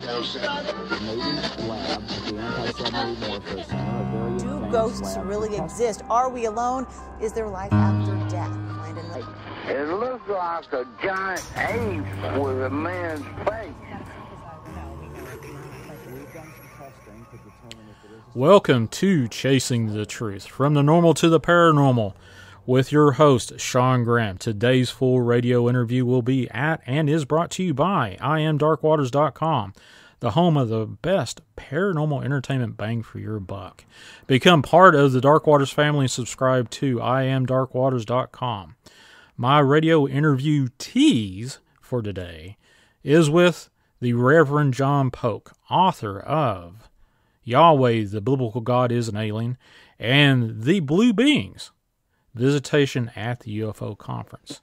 Do ghosts really exist? Are we alone? Is there life after death? It looks like a giant ape with a man's face. Welcome to Chasing the Truth, from the normal to the paranormal, with your host, Sean Graham. Today's full radio interview will be at and is brought to you by IamDarkWaters.com, the home of the best paranormal entertainment bang for your buck. Become part of the Dark Waters family and subscribe to IamDarkWaters.com. My radio interview tease for today is with the Reverend John Polk, author of Yahweh, the Biblical God is an Alien, and The Blue Beings, Visitation at the UFO Conference.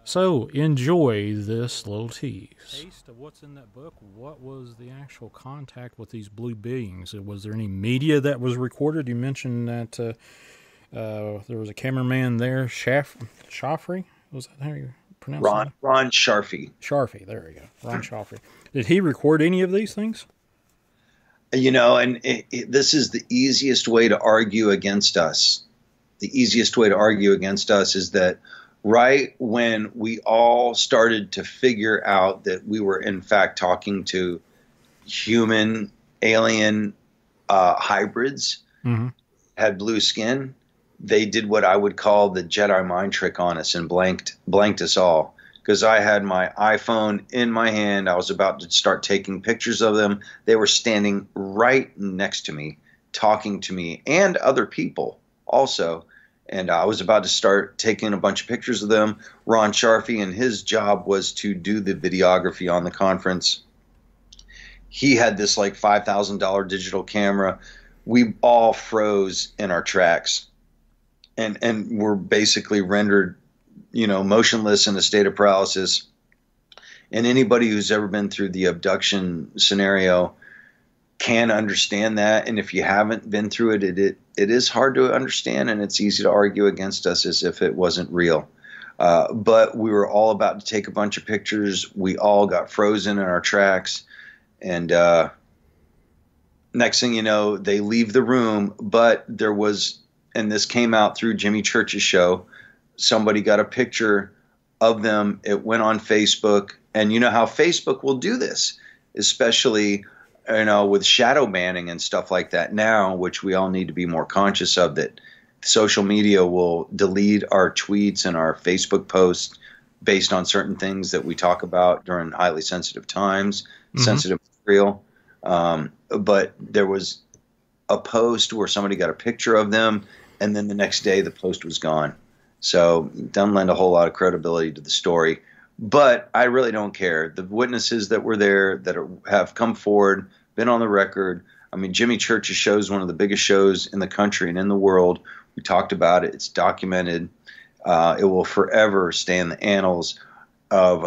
So enjoy this little tease. Taste of what's in that book. What was the actual contact with these blue beings? Was there any media that was recorded? You mentioned that there was a cameraman there, Shaffrey. Was that how you pronounce it? Ron Sharfy. Sharfy, there we go. Ron Sharfy. Did he record any of these things? You know, and this is the easiest way to argue against us. The easiest way to argue against us is that right when we all started to figure out that we were in fact talking to human alien hybrids, had blue skin, they did what I would call the Jedi mind trick on us and blanked us all. Because I had my iPhone in my hand. I was about to start taking pictures of them. They were standing right next to me, talking to me and other people also. And I was about to start taking a bunch of pictures of them. Ron Sharfy, and his job was to do the videography on the conference. He had this like $5,000 digital camera. We all froze in our tracks and were basically rendered, you know, motionless in a state of paralysis. And anybody who's ever been through the abduction scenario can understand that. And if you haven't been through it, it is hard to understand, and it's easy to argue against us as if it wasn't real. But we were all about to take a bunch of pictures. We all got frozen in our tracks. And next thing you know, they leave the room. But there was, and this came out through Jimmy Church's show, somebody got a picture of them. It went on Facebook. And you know how Facebook will do this, especially, you know, with shadow banning and stuff like that now, which we all need to be more conscious of, that social media will delete our tweets and our Facebook posts based on certain things that we talk about during highly sensitive times, sensitive material. But there was a post where somebody got a picture of them, and then the next day the post was gone. So it doesn't lend a whole lot of credibility to the story. But I really don't care. The witnesses that were there that have come forward, been on the record. I mean, Jimmy Church's show is one of the biggest shows in the country and in the world. We talked about it. It's documented. It will forever stay in the annals of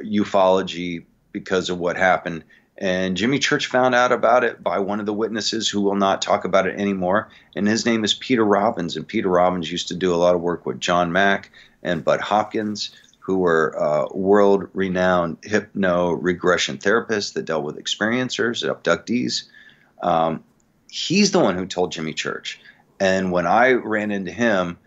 ufology because of what happened. And Jimmy Church found out about it by one of the witnesses who will not talk about it anymore. And his name is Peter Robbins. And Peter Robbins used to do a lot of work with John Mack and Bud Hopkins, who were world-renowned hypno-regression therapists that dealt with experiencers, abductees. He's the one who told Jimmy Church. And when I ran into him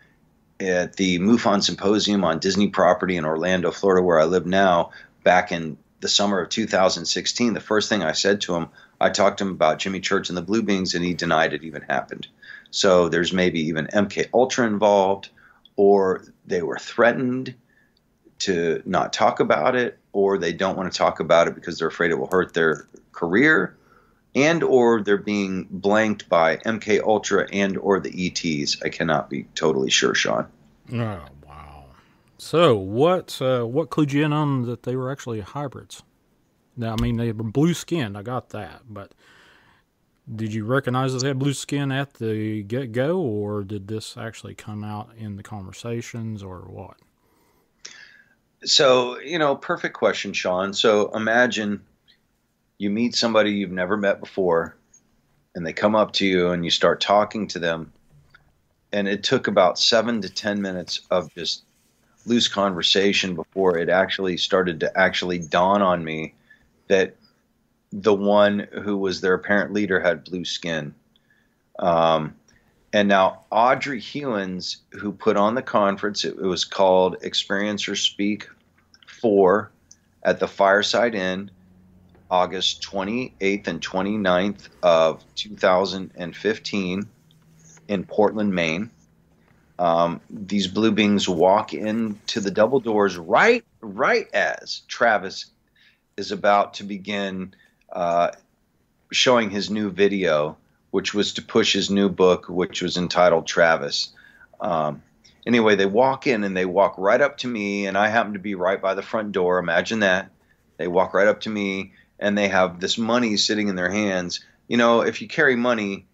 at the MUFON Symposium on Disney property in Orlando, Florida, where I live now, back in the summer of 2016, the first thing I said to him, I talked to him about Jimmy Church and the Blue Beings, and he denied it even happened. So there's maybe even MK Ultra involved, or they were threatened to not talk about it, or they don't want to talk about it because they're afraid it will hurt their career, and or they're being blanked by MK Ultra and or the ETs. I cannot be totally sure, Sean. Oh, wow. So what clued you in on that they were actually hybrids? Now, I mean, they were blue skinned. I got that, but did you recognize that they had blue skin at the get-go, or did this actually come out in the conversations, or what? So, you know, perfect question, Sean. So imagine you meet somebody you've never met before, and they come up to you and you start talking to them. And it took about 7 to 10 minutes of just loose conversation before it actually started to actually dawn on me that the one who was their apparent leader had blue skin. And now Audrey Hewins, who put on the conference, it was called Experience or Speak 4 at the Fireside Inn, August 28th and 29th of 2015 in Portland, Maine. These blue beings walk into the double doors right as Travis is about to begin showing his new video, which was to push his new book, which was entitled Travis. Anyway, they walk in and they walk right up to me, and I happen to be right by the front door. Imagine that. They walk right up to me, and they have this money sitting in their hands. You know, if you carry money,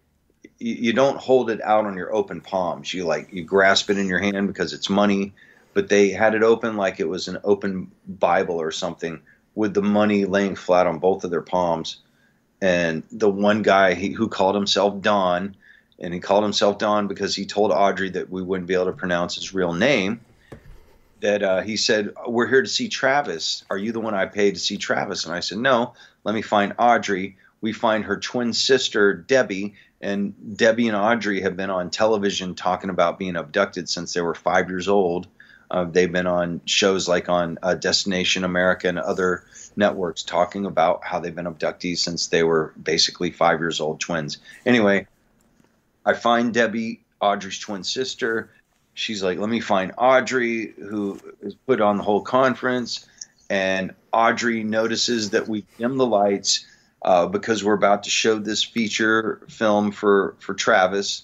you don't hold it out on your open palms. You grasp it in your hand because it's money, but they had it open like it was an open Bible or something, with the money laying flat on both of their palms. And the one guy who called himself Don, and he called himself Don because he told Audrey that we wouldn't be able to pronounce his real name, that he said, "We're here to see Travis. Are you the one I paid to see Travis?" And I said, "No, let me find Audrey." We find her twin sister, Debbie, and Debbie and Audrey have been on television talking about being abducted since they were 5 years old. They've been on shows like on Destination America and other networks talking about how they've been abductees since they were basically 5 years old, twins. Anyway, I find Debbie, Audrey's twin sister. She's like, "Let me find Audrey," who is put on the whole conference. And Audrey notices that we dim the lights because we're about to show this feature film for Travis.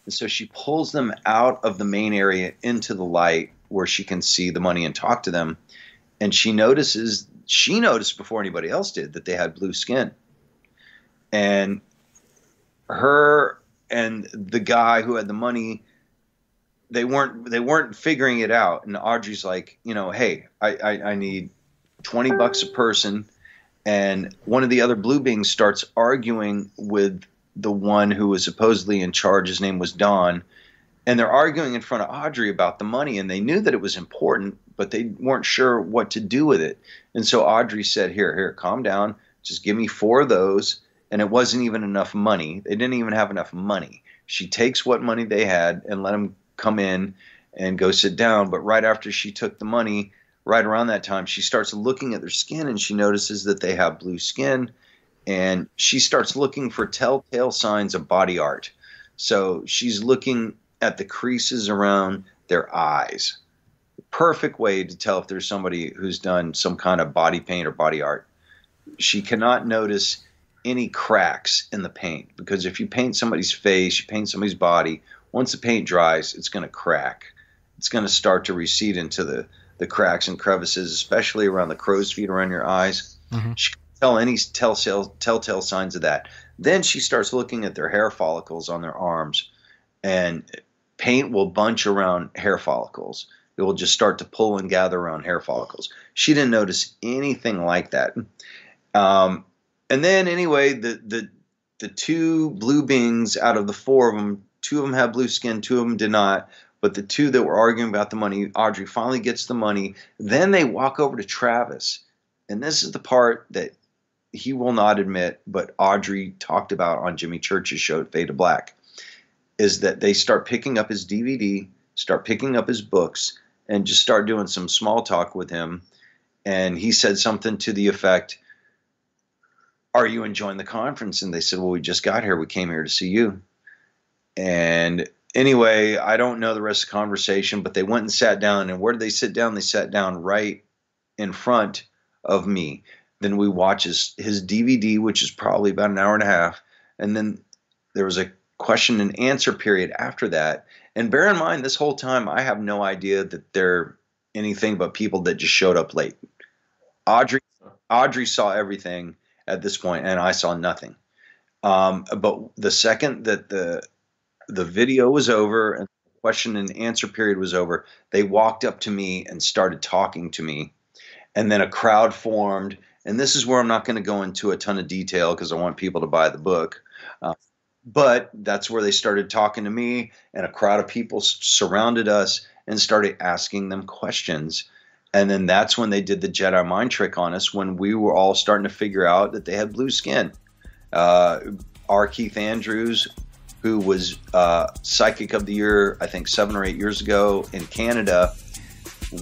And so she pulls them out of the main area into the light where she can see the money and talk to them. And she noticed before anybody else did that they had blue skin. And her and the guy who had the money, they weren't figuring it out. And Audrey's like, "Hey, I need $20 a person." And one of the other blue beings starts arguing with the one who was supposedly in charge. His name was Don. And they're arguing in front of Audrey about the money. And they knew that it was important, but they weren't sure what to do with it. And so Audrey said, here, calm down. Just give me 4 of those. And it wasn't even enough money. They didn't even have enough money. She takes what money they had and let them come in and go sit down. But right after she took the money, right around that time, she starts looking at their skin and she notices that they have blue skin. And she starts looking for telltale signs of body art. So she's looking at the creases around their eyes. Perfect way to tell if there's somebody who's done some kind of body paint or body art. She cannot notice any cracks in the paint, because if you paint somebody's face, you paint somebody's body, once the paint dries, it's going to crack. It's going to start to recede into the cracks and crevices, especially around the crow's feet around your eyes. Mm-hmm. She can tell any telltale signs of that. Then she starts looking at their hair follicles on their arms, and paint will bunch around hair follicles. It will just start to pull and gather around hair follicles. She didn't notice anything like that. And then anyway, the 2 blue beings out of the 4 of them, 2 of them had blue skin, 2 of them did not. But the 2 that were arguing about the money, Audrey finally gets the money. Then they walk over to Travis. And this is the part that he will not admit, but Audrey talked about on Jimmy Church's show, Fade to Black, is that they start picking up his DVD, start picking up his books, and just start doing some small talk with him. And he said something to the effect, "Are you enjoying the conference?" And they said, "Well, we just got here. We came here to see you." And anyway, I don't know the rest of the conversation, but they went and sat down. And where did they sit down? They sat down right in front of me. Then we watched his DVD, which is probably about an hour and a half. And then there was a question and answer period after that. And bear in mind, this whole time, I have no idea that they're anything but people that just showed up late. Audrey saw everything at this point, and I saw nothing. But the second that the video was over and the question and answer period was over, they walked up to me and started talking to me. And then a crowd formed. And this is where I'm not going to go into a ton of detail because I want people to buy the book. But that's where they started talking to me, and a crowd of people surrounded us and started asking them questions. And then that's when they did the Jedi mind trick on us, when we were all starting to figure out that they had blue skin. R. Keith Andrews, who was Psychic of the Year, I think 7 or 8 years ago in Canada,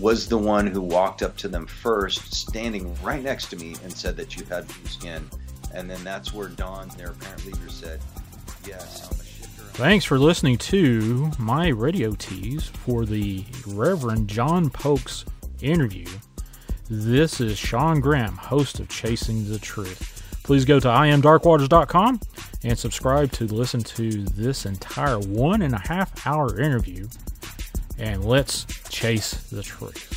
was the one who walked up to them first, standing right next to me, and said that you had blue skin. And then that's where Don, their apparent leader, said, yes, I'm a shifter. Thanks for listening to my radio tease for the Reverend John Polk's interview. This is Sean Graham, host of Chasing the Truth. Please go to IamDarkWaters.com and subscribe to listen to this entire 1.5 hour interview. And let's chase the truth.